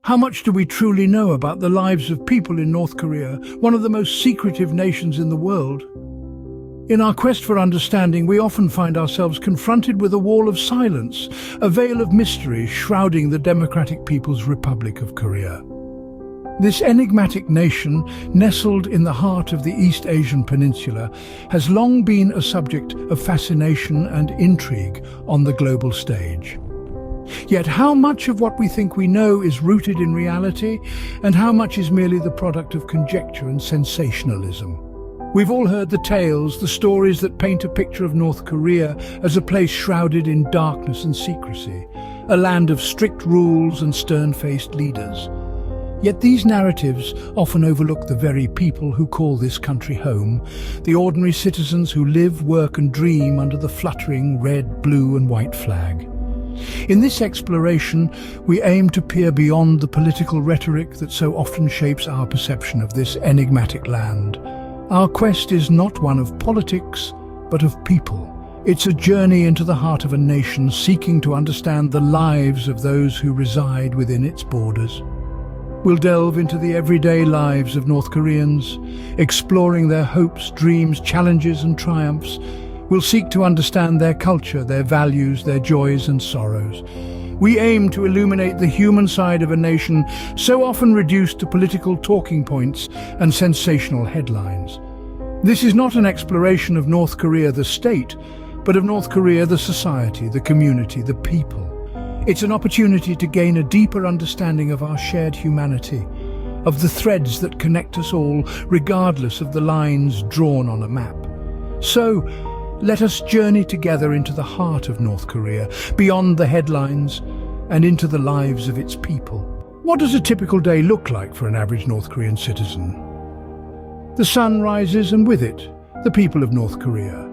How much do we truly know about the lives of people in North Korea, one of the most secretive nations in the world? In our quest for understanding, we often find ourselves confronted with a wall of silence, a veil of mystery shrouding the Democratic People's Republic of Korea. This enigmatic nation, nestled in the heart of the East Asian Peninsula, has long been a subject of fascination and intrigue on the global stage. Yet how much of what we think we know is rooted in reality, and how much is merely the product of conjecture and sensationalism? We've all heard the tales, the stories that paint a picture of North Korea as a place shrouded in darkness and secrecy, a land of strict rules and stern-faced leaders. Yet these narratives often overlook the very people who call this country home, the ordinary citizens who live, work and dream under the fluttering red, blue and white flag. In this exploration, we aim to peer beyond the political rhetoric that so often shapes our perception of this enigmatic land. Our quest is not one of politics, but of people. It's a journey into the heart of a nation seeking to understand the lives of those who reside within its borders. We'll delve into the everyday lives of North Koreans, exploring their hopes, dreams, challenges and triumphs. We'll seek to understand their culture, their values, their joys and sorrows. We aim to illuminate the human side of a nation so often reduced to political talking points and sensational headlines. This is not an exploration of North Korea the state, but of North Korea the society, the community, the people. It's an opportunity to gain a deeper understanding of our shared humanity, of the threads that connect us all, regardless of the lines drawn on a map. So, let us journey together into the heart of North Korea, beyond the headlines, and into the lives of its people. What does a typical day look like for an average North Korean citizen? The sun rises, and with it, the people of North Korea.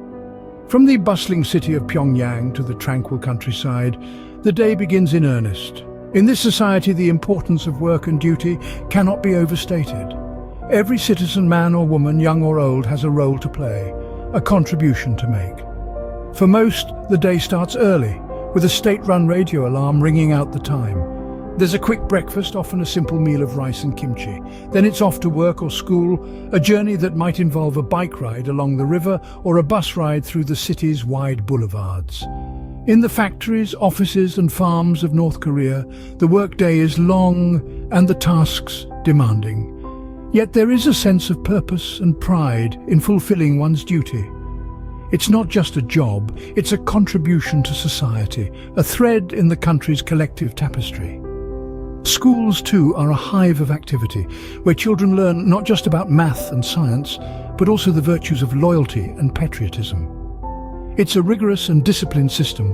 From the bustling city of Pyongyang to the tranquil countryside, the day begins in earnest. In this society, the importance of work and duty cannot be overstated. Every citizen, man or woman, young or old, has a role to play, a contribution to make. For most, the day starts early, with a state-run radio alarm ringing out the time. There's a quick breakfast, often a simple meal of rice and kimchi. Then it's off to work or school, a journey that might involve a bike ride along the river or a bus ride through the city's wide boulevards. In the factories, offices and farms of North Korea, the workday is long and the tasks demanding. Yet there is a sense of purpose and pride in fulfilling one's duty. It's not just a job, it's a contribution to society, a thread in the country's collective tapestry. Schools, too, are a hive of activity, where children learn not just about math and science, but also the virtues of loyalty and patriotism. It's a rigorous and disciplined system,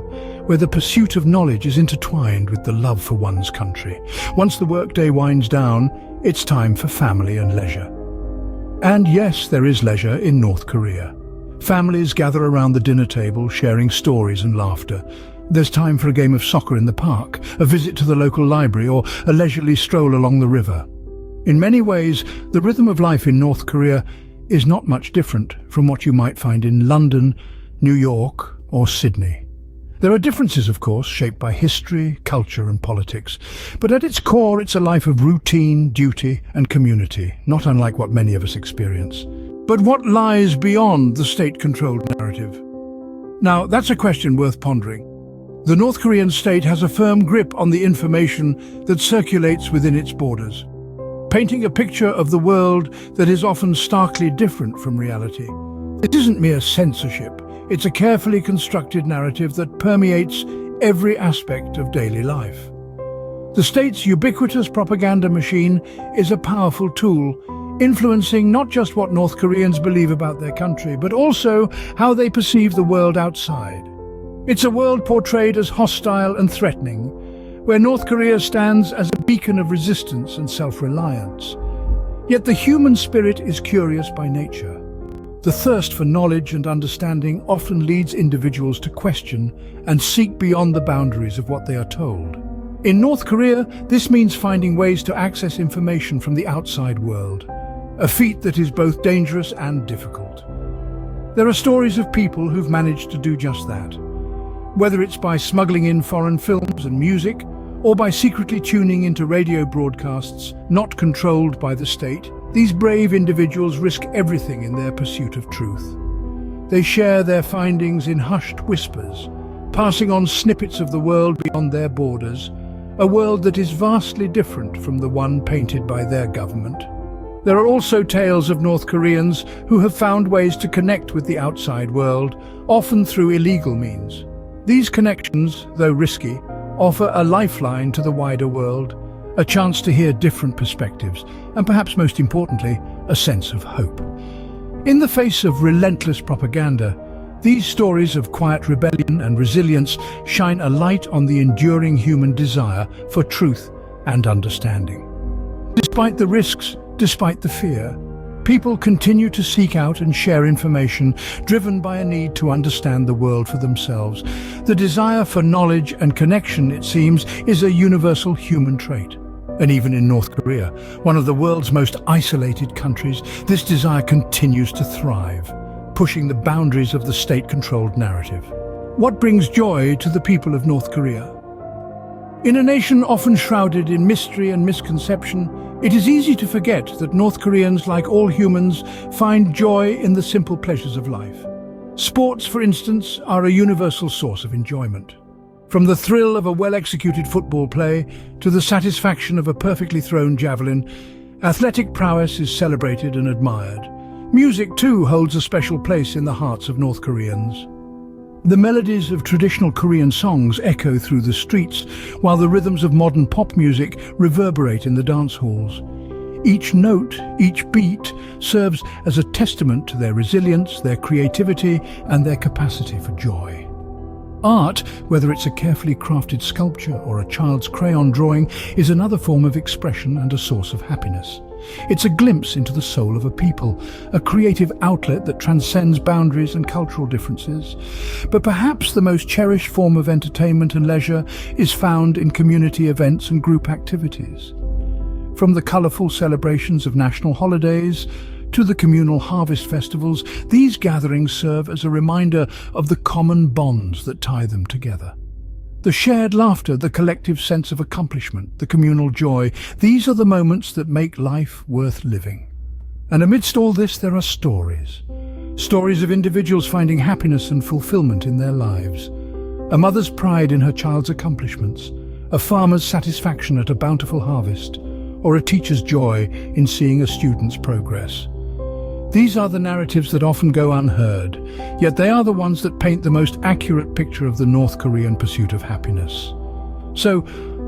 where the pursuit of knowledge is intertwined with the love for one's country. Once the workday winds down, it's time for family and leisure. And yes, there is leisure in North Korea. Families gather around the dinner table, sharing stories and laughter. There's time for a game of soccer in the park, a visit to the local library, or a leisurely stroll along the river. In many ways, the rhythm of life in North Korea is not much different from what you might find in London, New York, or Sydney. There are differences, of course, shaped by history, culture and politics, but at its core it's a life of routine, duty and community, not unlike what many of us experience. But what lies beyond the state-controlled narrative? Now, that's a question worth pondering. The North Korean state has a firm grip on the information that circulates within its borders, painting a picture of the world that is often starkly different from reality. It isn't mere censorship. It's a carefully constructed narrative that permeates every aspect of daily life. The state's ubiquitous propaganda machine is a powerful tool, influencing not just what North Koreans believe about their country, but also how they perceive the world outside. It's a world portrayed as hostile and threatening, where North Korea stands as a beacon of resistance and self-reliance. Yet the human spirit is curious by nature. The thirst for knowledge and understanding often leads individuals to question and seek beyond the boundaries of what they are told. In North Korea, this means finding ways to access information from the outside world, a feat that is both dangerous and difficult. There are stories of people who've managed to do just that, whether it's by smuggling in foreign films and music, or by secretly tuning into radio broadcasts not controlled by the state, these brave individuals risk everything in their pursuit of truth. They share their findings in hushed whispers, passing on snippets of the world beyond their borders, a world that is vastly different from the one painted by their government. There are also tales of North Koreans who have found ways to connect with the outside world, often through illegal means. These connections, though risky, offer a lifeline to the wider world, a chance to hear different perspectives, and perhaps most importantly, a sense of hope. In the face of relentless propaganda, these stories of quiet rebellion and resilience shine a light on the enduring human desire for truth and understanding. Despite the risks, despite the fear, people continue to seek out and share information, driven by a need to understand the world for themselves. The desire for knowledge and connection, it seems, is a universal human trait. And even in North Korea, one of the world's most isolated countries, this desire continues to thrive, pushing the boundaries of the state-controlled narrative. What brings joy to the people of North Korea? In a nation often shrouded in mystery and misconception, it is easy to forget that North Koreans, like all humans, find joy in the simple pleasures of life. Sports, for instance, are a universal source of enjoyment. From the thrill of a well-executed football play to the satisfaction of a perfectly thrown javelin, athletic prowess is celebrated and admired. Music, too, holds a special place in the hearts of North Koreans. The melodies of traditional Korean songs echo through the streets, while the rhythms of modern pop music reverberate in the dance halls. Each note, each beat, serves as a testament to their resilience, their creativity, and their capacity for joy. Art, whether it's a carefully crafted sculpture or a child's crayon drawing, is another form of expression and a source of happiness. It's a glimpse into the soul of a people, a creative outlet that transcends boundaries and cultural differences. But perhaps the most cherished form of entertainment and leisure is found in community events and group activities. From the colourful celebrations of national holidays to the communal harvest festivals, these gatherings serve as a reminder of the common bonds that tie them together. The shared laughter, the collective sense of accomplishment, the communal joy, these are the moments that make life worth living. And amidst all this, there are stories. Stories of individuals finding happiness and fulfillment in their lives. A mother's pride in her child's accomplishments, a farmer's satisfaction at a bountiful harvest, or a teacher's joy in seeing a student's progress. These are the narratives that often go unheard, yet they are the ones that paint the most accurate picture of the North Korean pursuit of happiness. So,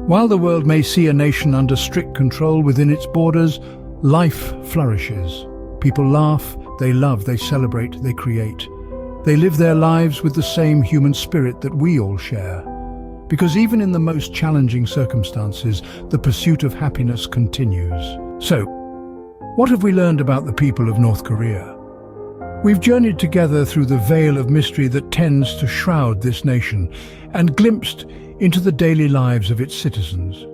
while the world may see a nation under strict control within its borders, life flourishes. People laugh, they love, they celebrate, they create. They live their lives with the same human spirit that we all share. Because even in the most challenging circumstances, the pursuit of happiness continues. So, what have we learned about the people of North Korea? We've journeyed together through the veil of mystery that tends to shroud this nation and glimpsed into the daily lives of its citizens.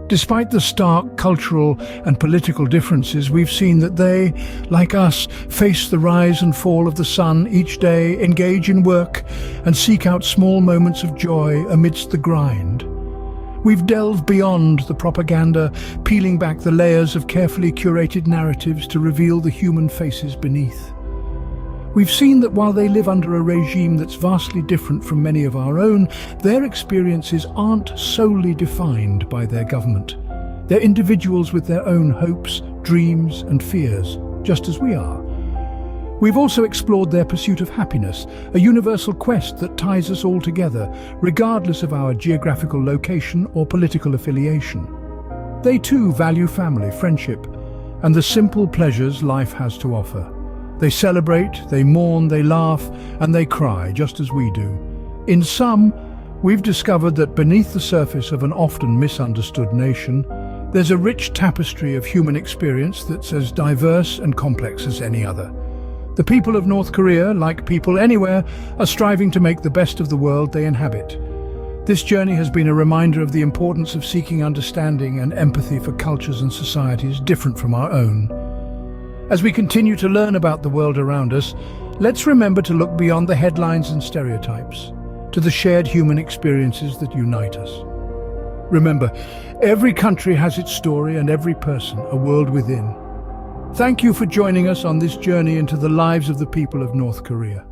Despite the stark cultural and political differences, we've seen that they, like us, face the rise and fall of the sun each day, engage in work, and seek out small moments of joy amidst the grind. We've delved beyond the propaganda, peeling back the layers of carefully curated narratives to reveal the human faces beneath. We've seen that while they live under a regime that's vastly different from many of our own, their experiences aren't solely defined by their government. They're individuals with their own hopes, dreams, and fears, just as we are. We've also explored their pursuit of happiness, a universal quest that ties us all together, regardless of our geographical location or political affiliation. They too value family, friendship, and the simple pleasures life has to offer. They celebrate, they mourn, they laugh, and they cry, just as we do. In sum, we've discovered that beneath the surface of an often misunderstood nation, there's a rich tapestry of human experience that's as diverse and complex as any other. The people of North Korea, like people anywhere, are striving to make the best of the world they inhabit. This journey has been a reminder of the importance of seeking understanding and empathy for cultures and societies different from our own. As we continue to learn about the world around us, let's remember to look beyond the headlines and stereotypes, to the shared human experiences that unite us. Remember, every country has its story and every person a world within. Thank you for joining us on this journey into the lives of the people of North Korea.